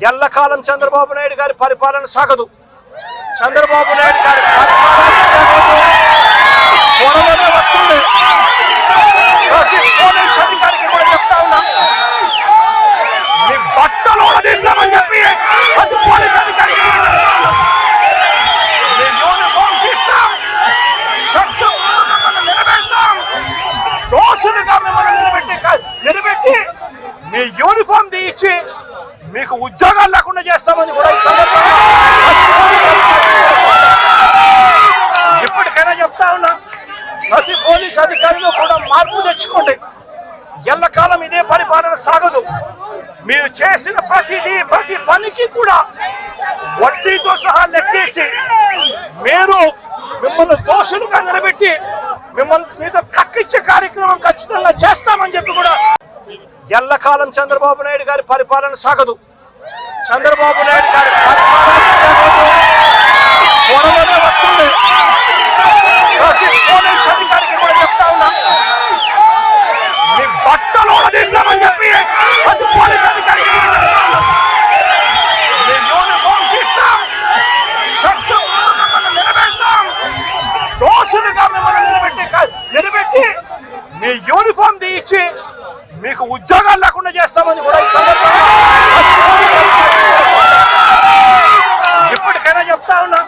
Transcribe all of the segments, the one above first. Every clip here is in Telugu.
ఎల్లకాలం చంద్రబాబు నాయుడు గారి పరిపాలన సాగదు. చంద్రబాబు నాయుడు గారి త్వరలోనే వస్తుంది. ప్రతి పోలీస్ అధికారికి కూడా చెప్తా ఉన్నా, మీ బట్టలు తీస్తామని చెప్పి ప్రతి పోలీస్ అధికారికి మీ యూనిఫామ్ తీస్తాం, చట్టం నిలబెడతాం, దోషులుగా మిమ్మల్ని నిలబెట్టి మీ యూనిఫామ్ తీయించి మీకు ఉద్యోగాలు లేకుండా చేస్తామని కూడా ఈ సందర్భంగా ఇప్పటికైనా చెప్తా ఉన్నా, ప్రతి పోలీస్ అధికారిలో కూడా మార్పు తెచ్చుకోండి. ఎల్లకాలం ఇదే పరిపాలన సాగదు. మీరు చేసిన ప్రతి పనికి కూడా వడ్డీతో సహా లెక్కేసి మిమ్మల్ని దోషులుగా నిలబెట్టి మీతో కక్కిచ్చే కార్యక్రమం ఖచ్చితంగా చేస్తామని చెప్పి కూడా ఎల్లకాలం చంద్రబాబు నాయుడు గారి పరిపాలన సాగదు. చంద్రబాబు నాయుడు గారి త్వరలోనే వస్తుంది. ప్రతి పోలీస్ అధికారికి కూడా చెప్తా ఉన్నా, మీ బట్టలు తీస్తామని చెప్పి ప్రతి పోలీస్ అధికారికి మీ యూనిఫామ్ తీస్తాం, చట్టం నిలబెడతాం, దోషులుగా మిమ్మల్ని నిలబెట్టి మీ యూనిఫామ్ తీయించి మీకు ఉద్యోగాలు లేకుండా చేస్తామని కూడా ఈ సందర్భంగా ఇప్పటికైనా చెప్తా ఉన్నా,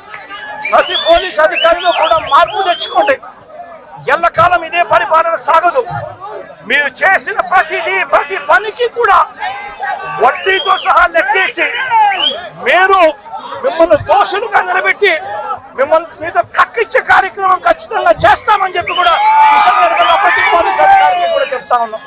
ప్రతి పోలీస్ అధికారిలో కూడా మార్పు తెచ్చుకోండి. ఎల్లకాలం ఇదే పరిపాలన సాగదు. మీరు చేసిన ప్రతి పనికి కూడా వడ్డీతో సహా లెక్కేసి మిమ్మల్ని దోషులుగా నిలబెట్టి మీతో కక్కిచ్చే కార్యక్రమం ఖచ్చితంగా చేస్తామని చెప్పి కూడా ఈ సందర్భంగా ప్రతి పోలీస్ అధికారికి కూడా చెప్తా ఉన్నాం.